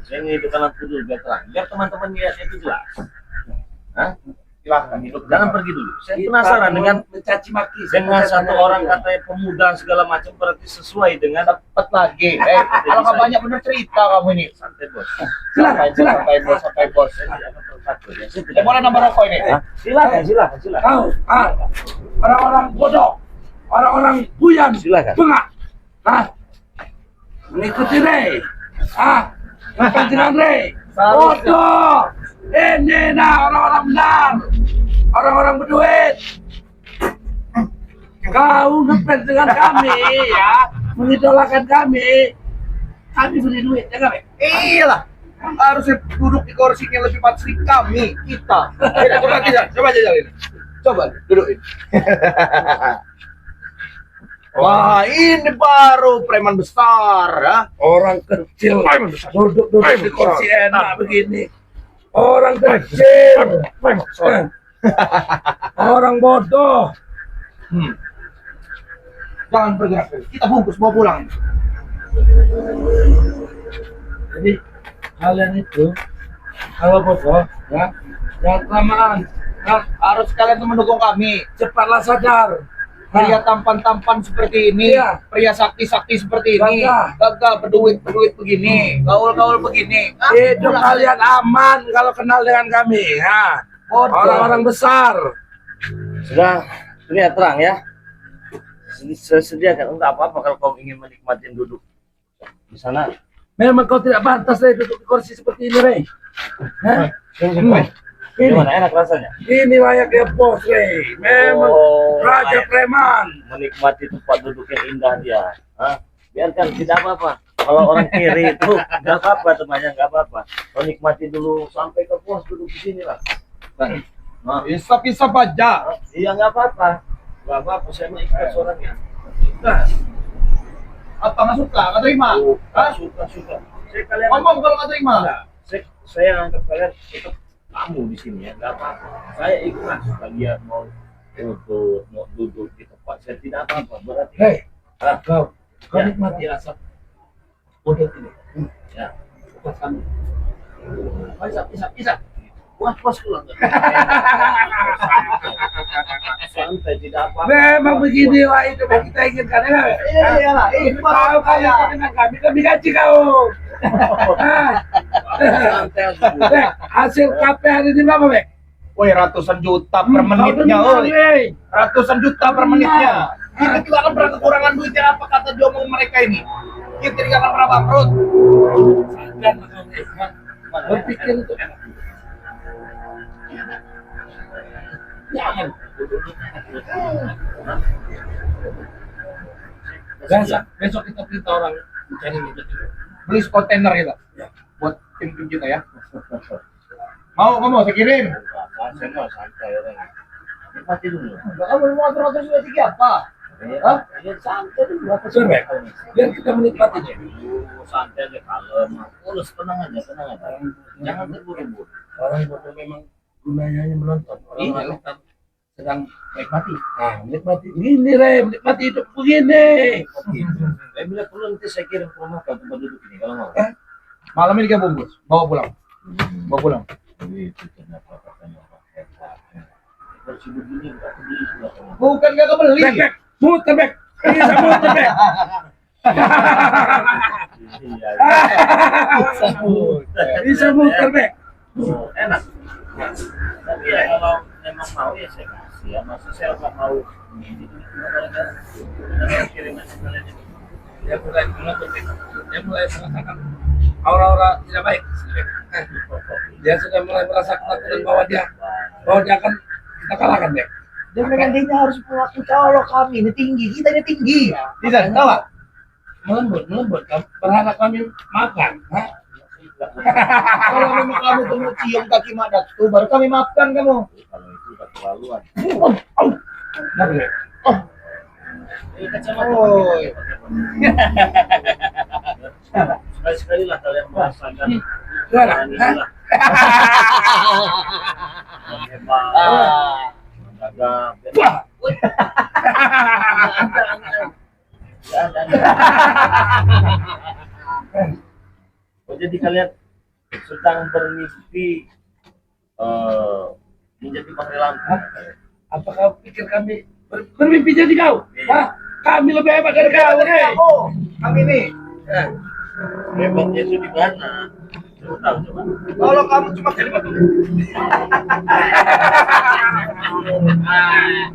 Saya ngehidupkan lampu dulu biar terang, biar teman-teman lihatnya itu jelas. Hah? Silahkan hidup. Jangan pergi dulu. Saya penasaran dengan mencaci maki. dengan satu orang katanya pemuda segala macam, berarti sesuai dengan Dapat lagi. Kalau nggak banyak bener cerita kamu ini. santai bos. Sampai bos. Saya boleh nambah rokok ini. Silakan. Kau, orang-orang bodoh, orang-orang buyang, Silakan. bengak, mengikuti Rey, kepentingan Rey, bodoh. Ini orang-orang benar, orang-orang berduit. Kau ngefans dengan kami, ya, mengidolakan kami beri duit, ya nggak, Bek? Iyalah. Harusnya duduk di kursi yang lebih pasti kami, kita. Coba aja jalan. Coba dudukin. Wah, ini baru preman besar, ya. Orang kecil duduk di kursi enak begini. Orang kecil, orang bodoh. Jangan bergerak. Kita bungkus bawa pulang. Jadi kalian itu kalau bodoh, ya, jangan kelamaan. Harus kalian tuh mendukung kami. Cepatlah sadar. Pria tampan-tampan seperti ini, Iya. pria sakti-sakti seperti ini, Gagah. gagah berduit begini, gaul-gaul begini. Hidup kalian aman kalau kenal dengan kami, ya. Bodoh. Orang-orang besar. Sudah terlihat terang ya. Saya sediakan untuk apa-apa kalau kau ingin menikmati duduk di sana. Memang kau tidak pantas Rey duduk di kursi seperti ini, Rey. Hah? Gimana enak rasanya? Ini layaknya bos, Rey. Memang raja layak preman. menikmati tempat duduk yang indah dia. Hah? Biarkan, tidak apa-apa. Kalau orang kiri itu nggak apa-apa, temannya nggak apa-apa. Kau nikmati dulu sampai ke puas duduk di sini lah. Nah, Isap-isap aja. iya nggak apa-apa. Nggak apa-apa, saya mah ikhlas orangnya. Nah, apa nggak suka? Nggak terima? Hah? Suka. Saya kalian Ngomong kalau nggak terima. Enggak, saya anggap kalian tetap tamu di sini ya, nggak apa-apa. Saya ikhlas kalian mau duduk di tempat saya, tidak apa-apa. Berarti Hei, ah, kau Ya. nikmati asap bodoh ini. ya, Bukan kami. isap. Puas pulang. Santai, tidak apa-apa. Memang beginilah itu yang kita inginkan, ya. Iyalah, ini Kau baru kalian kaya. dengan kami gaji kau. Santai aja. Bek, hasil KP hari ini berapa, Bek? Woi, ratusan juta per menitnya, Kau woi. Rey. Ratusan juta per menitnya. Kita tidak akan pernah kekurangan duit ya, apa kata diomong mereka ini. Kita tidak akan pernah bangkrut. Dan berpikir itu. Jangan. Besok kita perintah orang mencari minyak itu. Beli kontainer kita. Ya. Buat tim-tim kita ya. Mau saya kirim. Saya mau santai orangnya. Nikmati dulu. Kamu mau atur-atur sudah tinggi apa? Hah? Ya santai dulu. Sudah, Bek. Biar kita menikmatinya. Santai aja, kalem. Urus, tenang aja. Jangan terburu-buru. Orang bodoh memang gunanya hanya menonton. Orang Iya. lain kan sedang menikmati. Menikmati. Ini, Rey, menikmati hidup begini. Bila perlu nanti saya kirim ke rumah kau tempat duduk ini kalau mau. Malam ini kita bungkus. Bawa pulang. Bawa pulang. Itu kenapa katanya Pak Hebat. Bersih begini enggak beli sudah. Bukan gak kebeli. Bek. Muter, Bek. Bisa muter, Bek. Bisa muter, Bek. Enak. Tapi ya kalau memang mau ya saya kasih ya. Masa saya nggak mau ini kirim aja kalian ini. Dia mulai menutup, Bek. Dia mulai merasakan aura-aura tidak baik. Dia sudah mulai merasa ketakutan bahwa dia akan kita kalahkan, Bek. Dan nantinya harus mengakui kalau kami ini tinggi, kita ini tinggi. Bisa, tahu nggak? Melembut. Berharap kami makan. Kalau memang kamu tuh mau cium kaki madat tuh, baru kami maafkan kamu. Kalau itu udah keterlaluan. Nah, Bek. Kacamata. Oh. Sekali-sekali lah kalian merasakan. Gimana? Inilah. Hebat. Agak. Wah. Oh, jadi kalian sedang bermimpi menjadi panggil lampu. Apa kau pikir kami bermimpi jadi kau? Iya. Hah? Kami lebih hebat dari kau, hei. Kamu, kami nih. Hebatnya itu di mana? Coba tahu coba. Kalau kamu cuma jadi batu.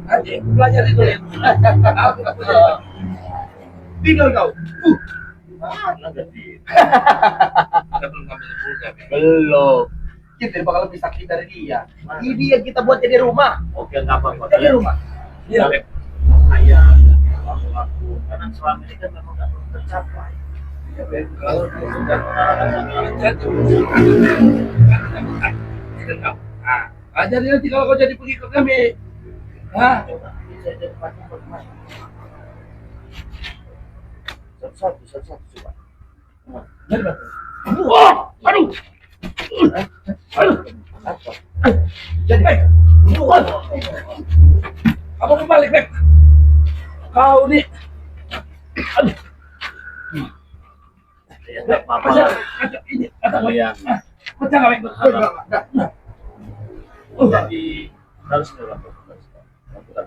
Nanti belajar itu. Tinggal kau. Mana jadi? Kita belum ngambil buka. Belum. Kita bakal lebih sakit dari dia. Ini yang kita buat jadi rumah. Oke, nggak apa-apa. Jadi rumah. Iya, Beb. Ayah, aku karena selama ini kan memang nggak belum tercapai. Kalau kau sudah jadi, jadi nanti kalau kau jadi pengikut kami, hah? Coba, saya jadi pakai bagaimana? Satu-satu coba. Jadi batu. Wah, aduh, aduh, Apa? jadi baik. Kamu kembali, Beb. Kau nih, aduh, Ya, nggak apa-apa Pecah, lah. pecah, ini, kata gue. Kalian Pecah nggak, Beb? jadi harus melakukan.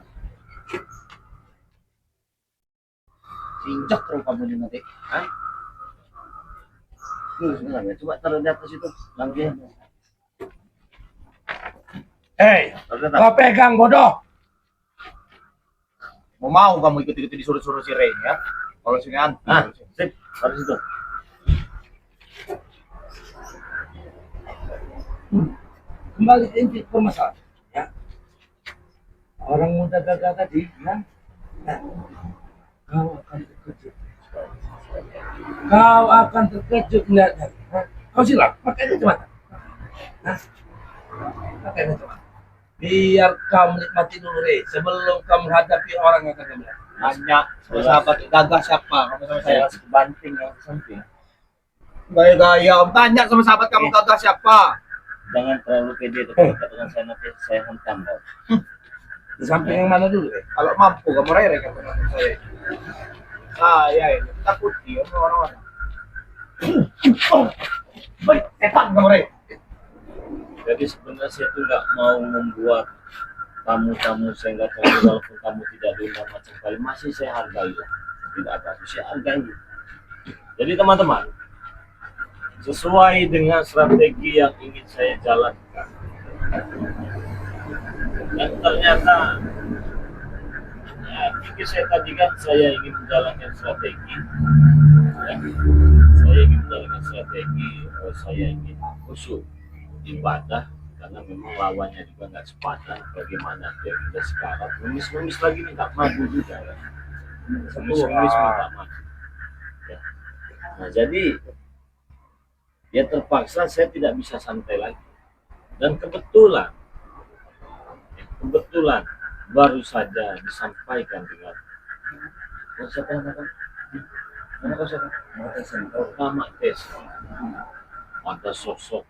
Injak terus kamu nih nanti. Hah? Sebentar ya, coba taruh di atas itu langkahnya. Hei, Taruh di atas. kau pegang bodoh. Mau kamu ikut-ikut disuruh-suruh si Ray ya? Kalau sini anti. Ah, sip, taruh situ. Kembali ke inti permasalahan. Ya. Orang muda gagal tadi, ya. Nah, kau akan terkejut. Kau akan terkejut melihatnya. Hah? Kau silam, pakai kacamata. Hah? Pakai kacamata. Biar kau menikmati dulu, Rey, sebelum kau menghadapi orang yang akan kau melihat. Nanya sahabat gagah siapa? Kamu sama saya. Saya banting yang samping. Gaya-gaya. Tanya sama sahabat kamu gagah siapa? Jangan terlalu pede kalau katakan saya nanti saya hentam kau. Di samping yang mana dulu, Rey? Kalau mampu kamu Ray kata saya. Saya ini takuti sama orang-orang. Oh, baik, setan kamu Ray. Jadi sebenarnya saya tuh nggak mau membuat tamu-tamu saya nggak tahu walaupun kamu tidak diundang macam kali masih saya hargai lah. Tidak apa-apa, saya hargai. Jadi teman-teman, sesuai dengan strategi yang ingin saya jalankan, dan ternyata ya, pikir saya tadi kan saya ingin menjalankan strategi, ya. Saya ingin menjalankan strategi, saya ingin khusyuk ibadah karena memang lawannya juga nggak sepadan. Bagaimana dia kita sekarang ngemis-ngemis lagi nih nggak maju juga ya, ngemis-ngemis nggak maju ya. Nah jadi ya terpaksa saya tidak bisa santai lagi, dan kebetulan baru saja disampaikan dengan siapa yang akan Mama Tes, ada sosok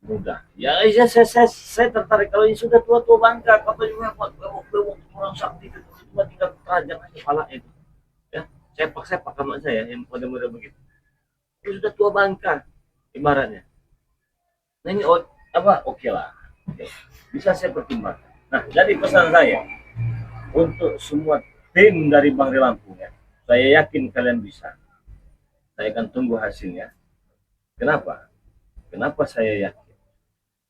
muda. Ya, iya saya tertarik kalau ini sudah tua-tua bangka, apa juga bewok orang sakti itu cuma tinggal kerajaan aja kepala itu. Ya, sepak sama saya yang muda-muda begitu. Itu sudah tua bangka ibaratnya. Nah ini apa? Oke lah. Oke. Bisa saya pertimbangkan. Nah, jadi pesan saya untuk semua tim dari Bang Lampung ya. Saya yakin kalian bisa. Saya akan tunggu hasilnya. Kenapa? Kenapa saya yakin?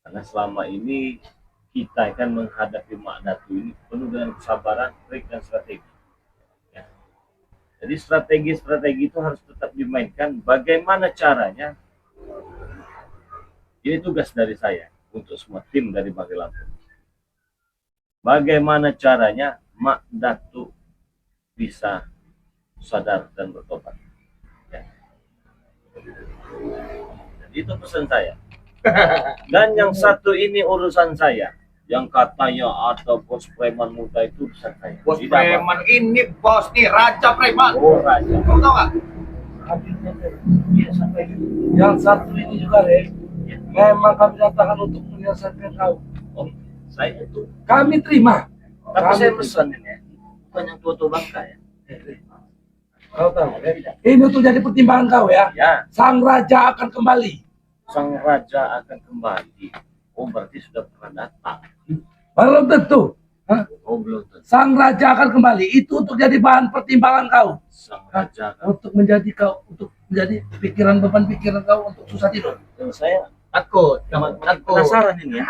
Karena selama ini kita akan menghadapi Mak Datu ini penuh dengan kesabaran, trik dan strategi. Ya. Jadi strategi itu harus tetap dimainkan. Bagaimana caranya? Ini tugas dari saya untuk semua tim dari Bang Lampung. Bagaimana caranya Mak Datu bisa sadar dan bertobat. Ya. Jadi itu pesan saya. Dan yang satu ini urusan saya. Yang katanya ada bos preman muda itu urusan saya. Bos Tidak preman ini bos nih raja preman. Oh raja. Kamu tahu nggak? Iya sampai gitu. Yang satu ini juga, Rey, memang kami datangkan untuk menyelesaikan kau. Oh, saya itu. Kami terima. Tapi Kami saya terima. pesan ini ya. Bukan yang tua-tua bangka ya. Kau tahu, Rey? Ini tuh jadi pertimbangan kau ya. Ya. Sang raja akan kembali. sang raja akan kembali. Oh, berarti sudah pernah datang. Belum tentu. Hah? Oh, belum tentu. Sang raja akan kembali. Itu untuk jadi bahan pertimbangan kau. Sang raja akan. Untuk menjadi pikiran beban pikiran kau untuk susah tidur. Dan saya Takut. takut. Takut. Penasaran ini ya.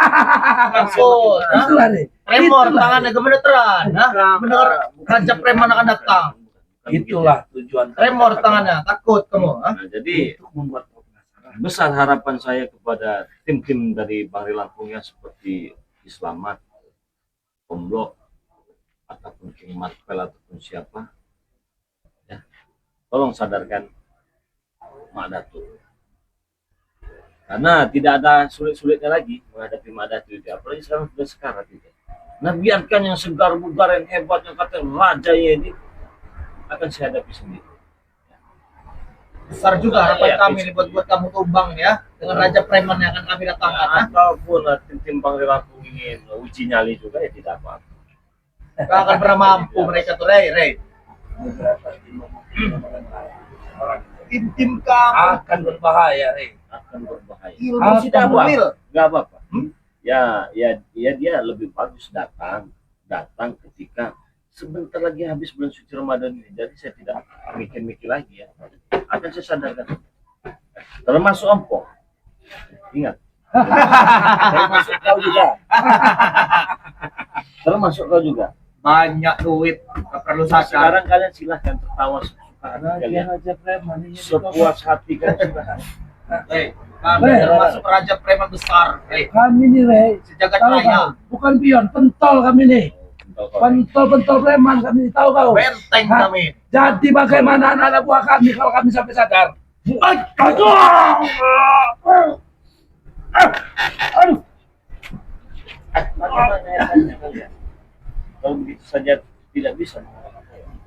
Takut. Itulah nih. Tremor Itulah. tangannya gemeteran. Mendengar raja preman akan datang. Itulah tujuan. Tremor tangannya. Takut kamu. Nah, jadi Untuk membuat kau penasaran. besar harapan saya kepada tim-tim dari Bang Lampung yang seperti Islamat, Pemblok, ataupun King Marvel ataupun siapa, ya, tolong sadarkan Mak Datu. Karena tidak ada sulit-sulitnya lagi menghadapi Mak Datu itu, apalagi sekarang sudah sekarat itu. Nah, biarkan yang segar bugar yang hebat yang kata raja ini akan saya hadapi sendiri. Besar juga harapan Iya, kami nih buat kamu tumbang ya. Dengan raja preman yang akan kami datangkan. Ataupun tim-tim Bang Lampung ingin uji nyali juga ya tidak apa-apa. Gak akan pernah mampu mereka tuh, Rey. Tim-tim kamu Akan berbahaya, Akan berbahaya. ilmu sudah mil. Nggak apa-apa. Ya dia lebih bagus datang ketika sebentar lagi habis bulan suci Ramadan ini. Jadi saya tidak mikir-mikir lagi ya. Akan saya sadarkan. Termasuk empok. Ingat. Termasuk kau juga. Termasuk kau juga. Banyak duit, gak perlu sadar. Sekarang kalian silahkan tertawa sesuka hati kalian. Raja preman ini. Sepuas hati kalian silahkan. Kami termasuk raja preman besar. Kami nih, Rey. Sejagat Tahu raya. kau? Bukan pion, pentol kami nih. Pentol preman kami nih, tahu kau? Benteng Hah? kami. Jadi bagaimana anak-anak buah kami kalau kami sampai sadar? Aduh! Aduh! Bagaimana ya tanya kalian? Kalau begitu saja tidak bisa.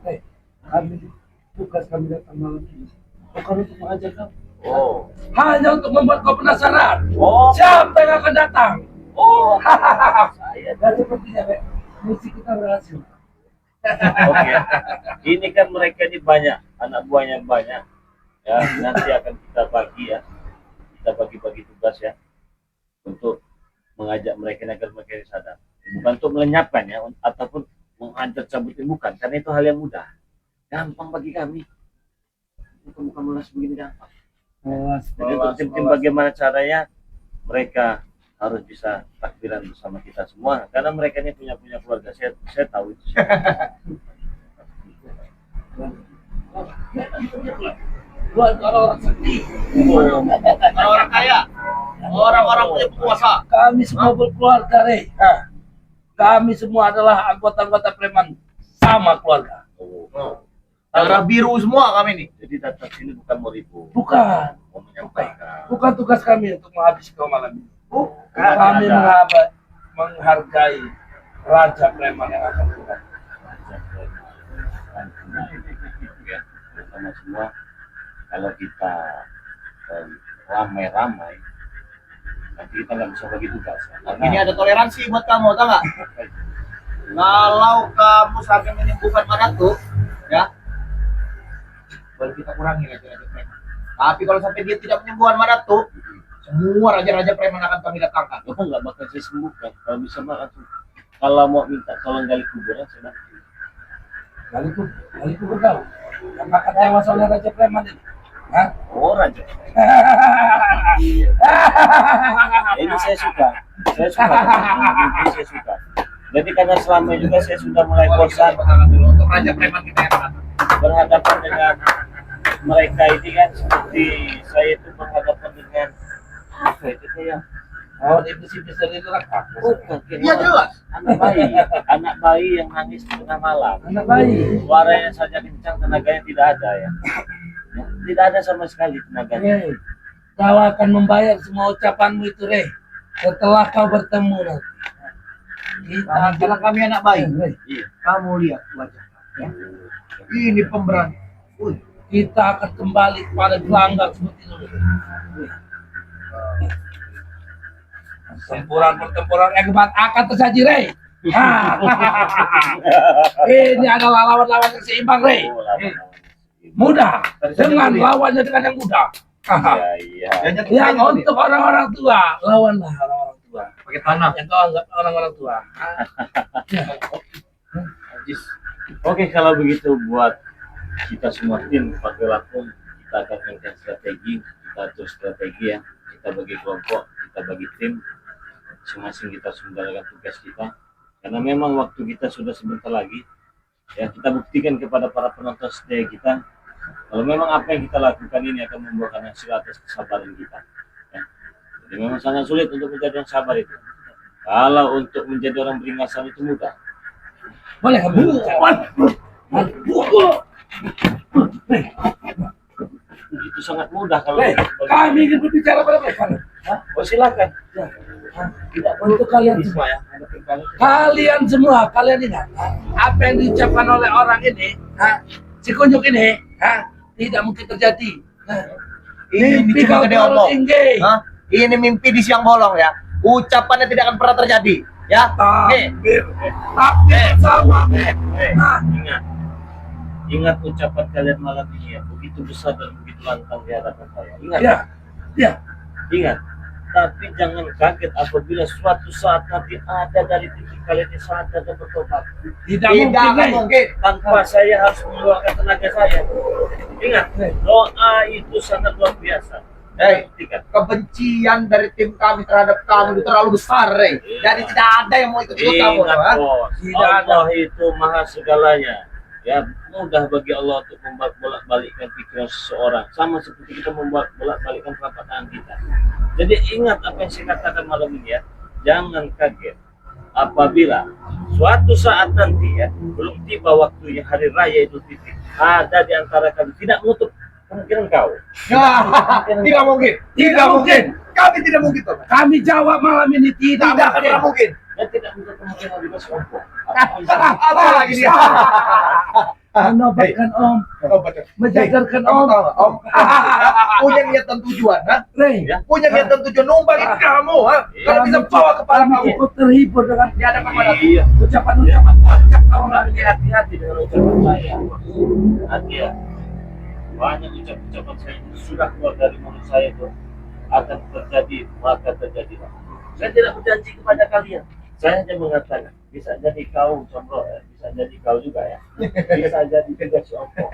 Hei, kami tugas kami datang malam ini bukan untuk mengajar kamu, Oh, hanya untuk membuat kau penasaran. oh, Siapa yang akan datang? oh, saya. Dan sepertinya, Rey, misi kita berhasil. Oke. Ini kan mereka ini banyak, anak buahnya banyak. Ya, nanti akan kita bagi ya. Kita bagi-bagi tugas ya. Untuk mengajak mereka agar mereka sadar. Bukan untuk melenyapkan ya, ataupun menghancur cabutin, bukan. Karena itu hal yang mudah. Gampang bagi kami. Bukan melas begini gampang. Jadi untuk tim-tim bagaimana caranya mereka harus bisa takbiran bersama kita semua. Karena mereka ini punya keluarga. Saya tahu itu. Orang sakti. Orang kaya. Orang-orang punya penguasa. Kami semua berkeluarga, Rey. Kami semua adalah anggota-anggota preman sama keluarga. Darah biru semua kami nih. Jadi datang sini bukan mau ribut, Bukan. mau menyampaikan. Bukan tugas kami untuk menghabisi kau malam ini. Kami Ada. menghargai raja preman yang akan datang. Ya, terutama semua kalau kita ramai-ramai nanti kita nggak bisa bagi tugas ya. Karena Ini ada toleransi buat kamu, tau nggak? Kalau kamu sampai menyembuhkan Manatu, ya, baru kita kurangi raja-raja preman. Tapi kalau sampai dia tidak menyembuhkan Manatu, semua raja-raja preman akan kami datangkan. apa nggak bakal saya sembuhkan kalau bisa mah langsung. Kalau mau minta tolong gali kuburan saya bantu. Kali itu kau. Yang makan tewas oleh raja preman ini. Hah? Oh raja, ini saya suka. Ini saya suka. Jadi karena selama juga saya sudah mulai bosan Untuk raja preman kita yang datang. berhadapan dengan mereka ini kan, seperti saya itu berhadapan dengan apa itu kayak Oh, iblis-iblis dari neraka. bukan Iya jelas. anak bayi yang nangis di tengah malam, Anak bayi. suaranya saja kencang, tenaganya tidak ada ya. Tidak ada sama sekali tenaganya. Rey, kau akan membayar semua ucapanmu itu, Rey. Setelah kau bertemu nanti. Kita Karena kami anak bayi. Rey, Iya. Kamu lihat wajah. Ya. Ini pemberani. Wih, kita akan kembali kepada gelanggang seperti dulu. Pertempuran yang hebat akan tersaji, Rey. Ini adalah lawan-lawan yang seimbang, Rey. Oh, lawan-lawan. Mudah dengan lawannya dengan yang mudah. Iya. Jangan Yang untuk orang-orang tua, lawanlah orang-orang tua. pakai tanah. Yang kau anggap orang-orang tua. Najis. Oke, kalau begitu buat kita semua tim Partai Lakum, kita akan mainkan strategi, kita atur strategi ya. Kita bagi kelompok, kita bagi tim, masing-masing kita menjalankan tugas kita. Karena memang waktu kita sudah sebentar lagi, ya kita buktikan kepada para penonton setia kita, kalau memang apa yang kita lakukan ini akan membuahkan hasil atas kesabaran kita. Ya. Jadi memang sangat sulit untuk menjadi yang sabar itu. Kalau untuk menjadi orang beringasan itu mudah. Boleh kamu bicara? Itu sangat mudah kalau Kami ingin berbicara pada mereka. Oh silakan. Tidak untuk kalian semua ya. Kalian semua, kalian ingat apa yang diucapkan oleh orang ini, si kunjuk ini, tidak mungkin terjadi. Ini Mimpi cuma kau gede terlalu omong. tinggi. Hah? Ini mimpi di siang bolong ya. Ucapannya tidak akan pernah terjadi. Ya. Nih. Tapi sama. Ingat. Ingat ucapan kalian malam ini ya. Begitu besar dan begitu lantang di hadapan saya. Ingat. Ya, ya. Ingat. Tapi jangan kaget apabila suatu saat nanti ada dari titik kalian yang sadar dan bertobat. Tidak Tidak akan mungkin. mungkin. Tanpa saya harus mengeluarkan tenaga saya. Ingat, doa itu sangat luar biasa. Hei, Buktikan. kebencian dari tim kami terhadap kamu itu terlalu besar, Rey. Jadi tidak ada yang mau ikut-ikut kamu. Ingat Ha? bos, Tidak ada. Allah itu maha segalanya. Ya mudah bagi Allah untuk membolak-balikkan pikiran seseorang, sama seperti kita membolak-balikkan telapak tangan kita. Jadi ingat apa yang saya katakan malam ini ya, jangan kaget apabila suatu saat nanti ya belum tiba waktunya hari raya Idul Fitri, ada di antara kami tidak menutup kemungkinan kau. Ya, tidak mungkin. Tidak mungkin. Kami tidak mungkin, Tom. Kami jawab malam ini tidak Tidak akan pernah mungkin. Dan tidak menutup kemungkinan bebas kelompok. Apa lagi dia? Menobatkan Om, Oh, betul. menjadarkan Kamu Om. tahu nggak, Om? Punya niat dan tujuan, ha? Rey, Ya. Punya niat dan tujuan numbangin kamu, ha? Kalau bisa bawa kepala kami kamu. cukup terhibur dengan Di hadapan mana? Iya. ucapan-ucapan kocak kamu malam ini. Hati-hati dengan ucapan saya. Hati ya. Banyak ucapan-ucapan saya itu sudah keluar dari mulut saya itu akan terjadi, maka terjadi. Saya tidak berjanji kepada kalian. Saya hanya mengatakan, bisa jadi kau combro, ya. Bisa jadi kau juga ya. Bisa jadi juga si Ompong.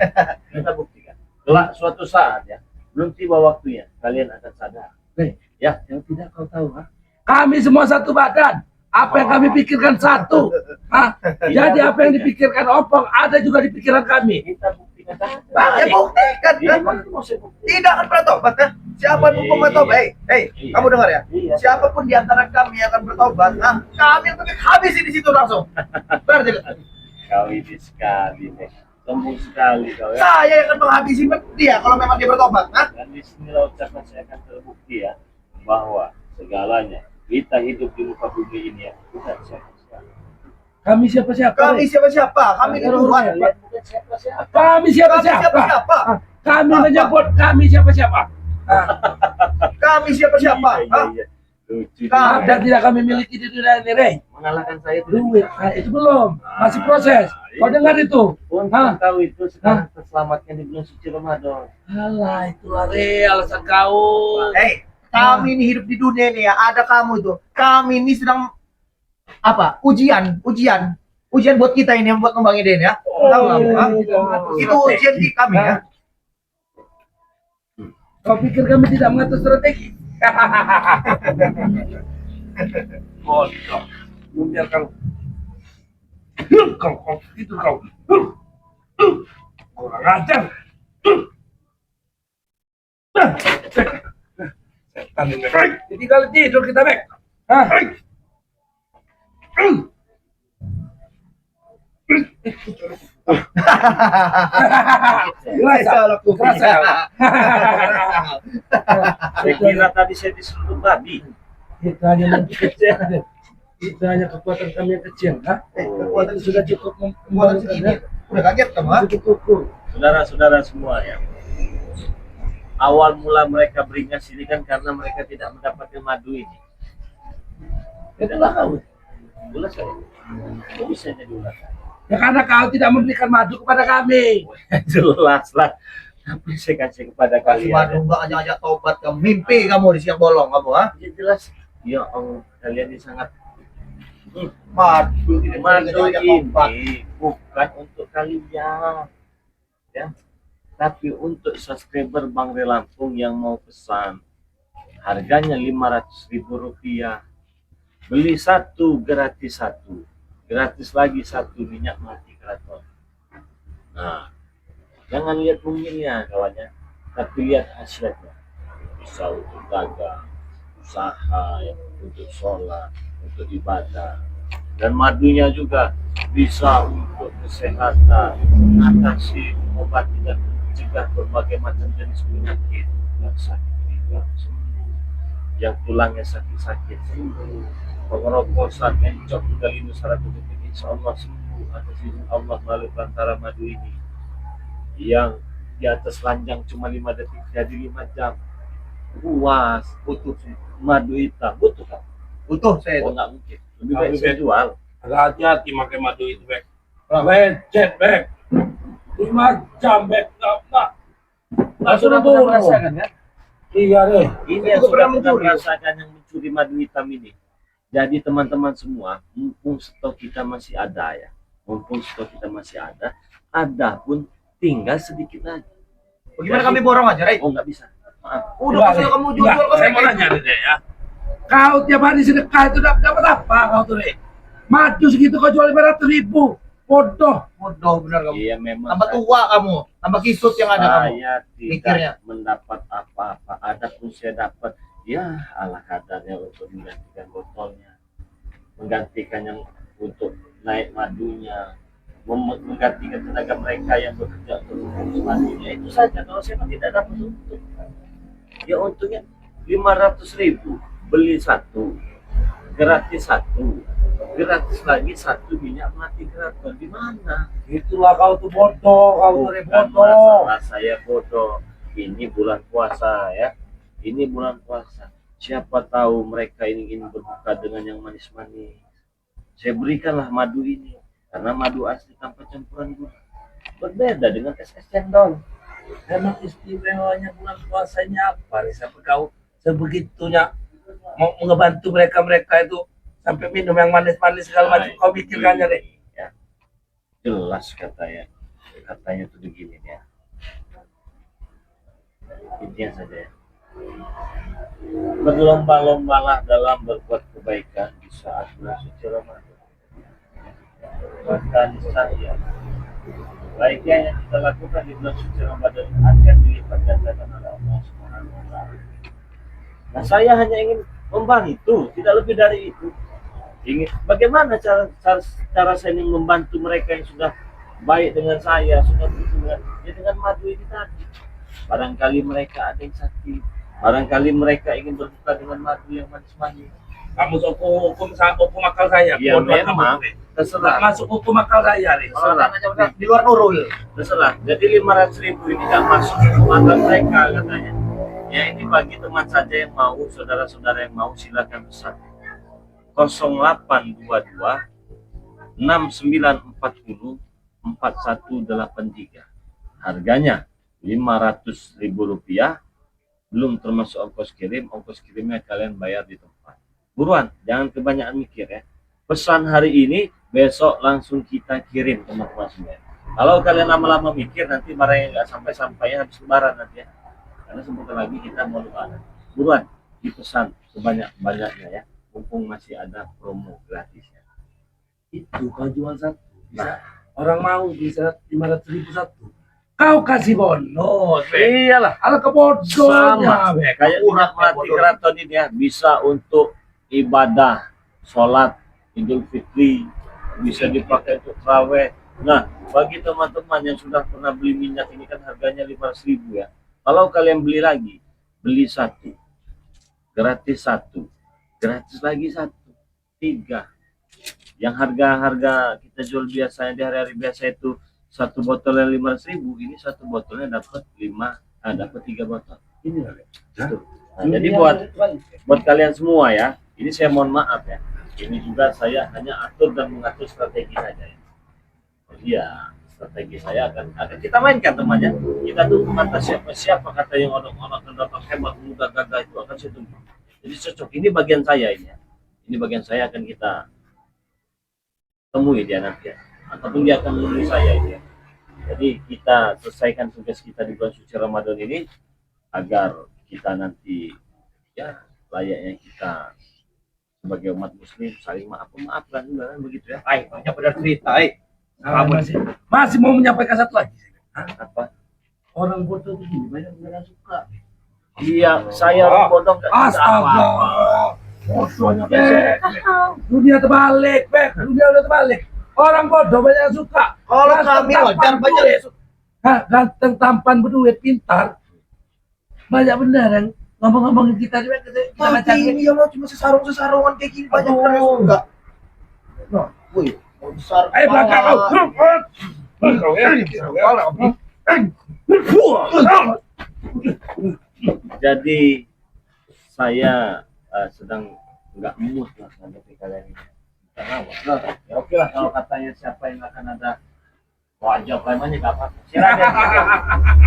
Kita buktikan. Kelak suatu saat ya, belum tiba waktunya, kalian akan sadar. Rey, Ya, yang tidak kau tahu, kami semua satu badan. Apa yang kami pikirkan satu. Jadi apa yang dipikirkan Opong ada juga di pikiran kami. kita buktikan saja. Ya buktikan, Iya, kan? makanya mau saya buktikan. Tidak akan pernah tobat, ha? Siapapun pun bertobat, hei, Iya. kamu dengar ya? Iya. Siapapun di antara kami yang akan bertobat, kami akan habis di situ langsung. Benar tidak? Kau ini sekali nih, sombong sekali kau ya. Saya yang akan menghabisi dia kalau memang dia bertobat, ha? Dan di sinilah ucapan saya akan terbukti ya, bahwa segalanya kita hidup di muka bumi ini ya, bukan siapa-siapa. Kami siapa-siapa? Kami Rey? siapa-siapa? Kami ketuhan. Kalian bukan siapa-siapa. Kami siapa-siapa? siapa-siapa? Kami menyebut kami siapa-siapa. Kami siapa-siapa? Iya, ha? iya. Lucu Kami- Dan juga. tidak kami miliki di dunia ini, Rey. Mengalahkan saya itu Duit, itu belum. Masih proses. Kau dengar itu? untuk tahu itu sekarang terselamatkan di bulan suci Ramadan. Alah, itulah Rey, alasan kau. Hei, kami ini hidup di dunia ini ya, ada kamu itu. Kami ini sedang apa? Ujian buat kita ini yang buat ngembangin ini ya. Tahu kamu? Ha? Itu ujian di kami ya. Kau pikir kami tidak mengatur strategi? Bodoh. Membiarkan kau itu kau kurang ajar. Setan ini, baik. Jadi kalau tidur kita baik. Kerasa. Saya kira tadi saya disebut babi. Itu hanya itu hanya kekuatan kami yang kecil, Kekuatan itu sudah cukup Kekuatan segini. Udah kaget kamu, ha? cukup. Saudara-saudara semua ya. Awal mula mereka beringas ini kan karena mereka tidak mendapatkan madu ini. Itulah kau. Ulas saya. Kok bisa jadi ulas? Ya karena kau tidak memberikan madu kepada kami. Jelas lah. Tapi saya kasih kepada Kasih kalian. madu enggak ajak-ajak tobat kamu. Mimpi kamu di siang bolong kamu, ha? Ya jelas. Ya Allah, kalian ini sangat Madu tidak madu ajak tobat. ini bukan untuk kalian, ya, tapi untuk subscriber Bang Re Lampung yang mau pesan. Harganya Rp500.000. Beli satu gratis satu. Gratis lagi satu minyak mati keraton. Nah, jangan lihat mungkinnya kawannya, tapi lihat hasilnya. Bisa untuk dagang, usaha, ya, untuk sholat, untuk ibadah. Dan madunya juga bisa untuk kesehatan, mengatasi, mengobati dan mencegah berbagai macam jenis penyakit. Yang sakit pinggang sembuh, yang tulangnya sakit-sakit sembuh, pengeroposan, encok, galino, saraf penyakit insya Allah sembuh atas izin Allah melalui perantara madu ini. Yang di atas ranjang cuma 5 detik jadi 5 jam. Puas, butuh madu hitam, butuh kan? Butuh saya Oh itu. nggak mungkin. Lebih baik saya jual. Agak hati-hati pakai madu itu, Bek. Lecet, Bek. 5 jam, Bek. Nggak Sudah suruh pernah turun. merasakan kan? Iya deh. Ini Saya yang juga sudah pernah pernah mencuri. merasakan yang mencuri madu hitam ini. Jadi teman-teman semua, mumpung stok kita masih ada ya, mumpung stok kita masih ada pun tinggal sedikit lagi. Bagaimana kami borong aja, Ray? Oh nggak bisa, maaf. Udah kalau kamu jual Enggak, kau saya mau nanya nih, Dek, ya. Kau tiap hari sedekah itu dapat apa kau tuh, Dek? Madu segitu kau jual 500.000. Bodoh. Bodoh benar kamu. Iya memang. Tambah tua kamu, tambah kisut yang ada kamu. Saya tidak Mikirnya. mendapat apa-apa. Ada pun saya dapat, ya ala kadarnya untuk menggantikan botolnya, menggantikan yang untuk naik madunya, menggantikan tenaga mereka yang bekerja untuk mengurus madunya. Itu saja. Kalau saya tidak dapat untung, ya untungnya 500.000, beli satu, gratis satu, gratis lagi satu minyak mati keraton. Di mana? Itulah kau tuh bodoh, kau tuh Dek, Bukan bodoh. masalah saya bodoh. Ini bulan puasa ya. Ini bulan puasa. Siapa tahu mereka ingin berbuka dengan yang manis-manis. Saya berikanlah madu ini. Karena madu asli tanpa campuran gula. Berbeda dengan es cendol. Emang istimewanya bulan puasanya apa nih sampai kau sebegitunya mau ngebantu mereka itu sampai minum yang manis-manis segala macam kau pikirkannya, Dek. Ya. Jelas katanya tuh begini ya. Intinya saja ya. Berlomba-lombalah dalam berbuat kebaikan di saat bulan suci Ramadan. Bahkan saya baiknya yang kita lakukan di bulan suci Ramadan akan dilipat gandakan oleh Allah Subhanahu wa Ta'ala. Nah, saya hanya ingin membantu, tidak lebih dari itu. Ingin bagaimana cara saya ingin membantu mereka yang sudah baik dengan saya, sudah bersama dengan madu ini tadi. Barangkali mereka ada yang sakit, barangkali mereka ingin berbuka dengan madu yang manis-manis. Kamu hukum akal saya. Ya Bodoh memang, kamu, Dek. terserah. Masuk hukum akal saya, Dek. Kalau tanah di luar nurul. Terserah. Jadi 500.000 ini nggak masuk kekuatan mereka katanya. Ya ini bagi teman saja yang mau, saudara-saudara yang mau silakan pesan. 0822 6940 4183. Harganya Rp500.000, belum termasuk ongkos kirim. Ongkos kirimnya kalian bayar di tempat. Buruan, jangan kebanyakan mikir ya. Pesan hari ini, besok langsung kita kirim teman-teman semua. Kalau kalian lama-lama mikir, nanti barangnya nggak sampai-sampainya habis lebaran nanti ya. Karena sebentar lagi kita mau lebaran. Buruan, dipesan sebanyak-banyaknya ya. Mumpung masih ada promo gratisnya. Itu kau jual satu. Bisa. Orang mau bisa 500.000 satu. Kau kasih bonus, Bek. Iyalah. Ala kebodohnya, Bek. Kayak minyak mati keraton ini ya, bisa untuk ibadah, sholat, Idul Fitri, bisa dipakai untuk taraweh. Nah, bagi teman-teman yang sudah pernah beli minyak ini kan harganya 500.000 ya. Kalau kalian beli lagi, beli satu, gratis satu, gratis lagi satu, 3. Yang harga kita jual biasanya di hari-hari biasa itu satu botolnya 500.000, ini satu botolnya dapat 3 botol. Ini lah, Bek. Gitu. Nah, jadi buat kalian semua ya, ini saya mohon maaf ya. Ini juga saya hanya atur dan mengatur strategi saja ya. Oh iya, strategi saya akan kita mainkan temannya. Kita tuh kata siapa kata yang orang-orang akan datang hebat muda gagah itu akan saya tunggu. Jadi cocok ini bagian saya ini. Ya. Ini bagian saya akan kita temui dia nanti ya. Ataupun dia akan menemui saya ini ya. Jadi kita selesaikan tugas kita di bulan suci Ramadan ini agar kita nanti ya layaknya kita sebagai umat muslim saling maafkan juga kan begitu ya. Banyak benar cerita, Masih mau menyampaikan satu lagi. Apa? Orang bodoh itu banyak yang suka. Iya, saya orang bodoh nggak bisa Astaga. apa-apa. Bodohnya dunia terbalik, dunia udah terbalik. Orang bodoh banyak yang suka. Kalau Ganteng, kami wajar tampan, banyak berduit. yang suka. Hah, ganteng, tampan, berduit, pintar. Banyak benar yang ngomong-ngomongin kita juga kita Mati baca ini ya mau cuma sesarung-sesarungan kayak gini banyak benar yang suka. Wih, mau besar. Ayo belakang kau. Kau ya. Jadi saya sedang nggak mood lah menghadapi kalian ini. Karena ya oke lah kalau katanya siapa yang akan ada wajah premannya nggak apa-apa. Silakan.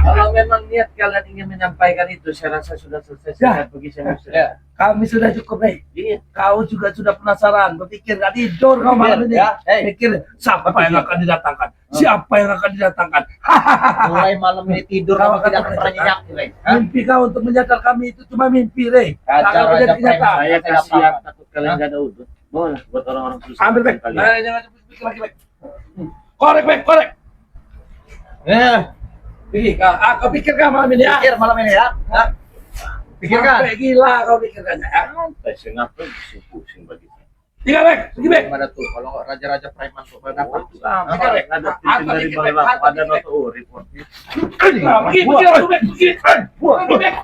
Kalau memang niat kalian ingin menyampaikan itu, saya rasa sudah selesai. Saya pergi saya musik. Ya, kami sudah cukup nih. Iya. Kau juga sudah penasaran, berpikir nggak tidur kau malam ini. Ya, Pikir siapa yang akan didatangkan? Siapa yang akan didatangkan? Mulai malam ini tidur Kau kamu tidak akan pernah nyenyak, Rey. Mimpi kau untuk menyadarkan kami itu cuma mimpi, Rey. Raja, Kalau raja menjadi kenyataan. Saya kasihan takut kalian nggak ada udut. Boleh buat orang-orang susah. Ambil back. kalian. Jangan pikir lagi back. Korek back, korek. Pikir, kau pikirkan malam ini ya. Pikir malam ini ya. Hah? Pikirkan. Sampai gila kau pikirkannya ya. Saya ngapain pusing-pusing bagi saya. Tiga back, pergi back. Gimana tuh kalau nggak raja-raja preman tuh pada dapat? Apa? Ada titik dari bawah ada noto report. Pergi, langsung back, pergi. Pergi back.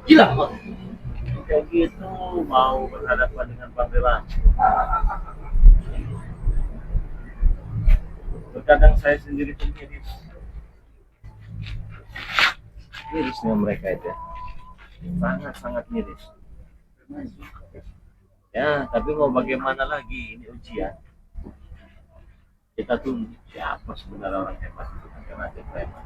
Gila. Kayak gitu mau berhadapan dengan pangeran. Terkadang saya sendiri pun miris dengan mereka itu ya. Sangat miris. Ya, tapi mau bagaimana lagi, ini ujian. Kita tunggu siapa sebenarnya orang hebat itu kan, karena ada preman.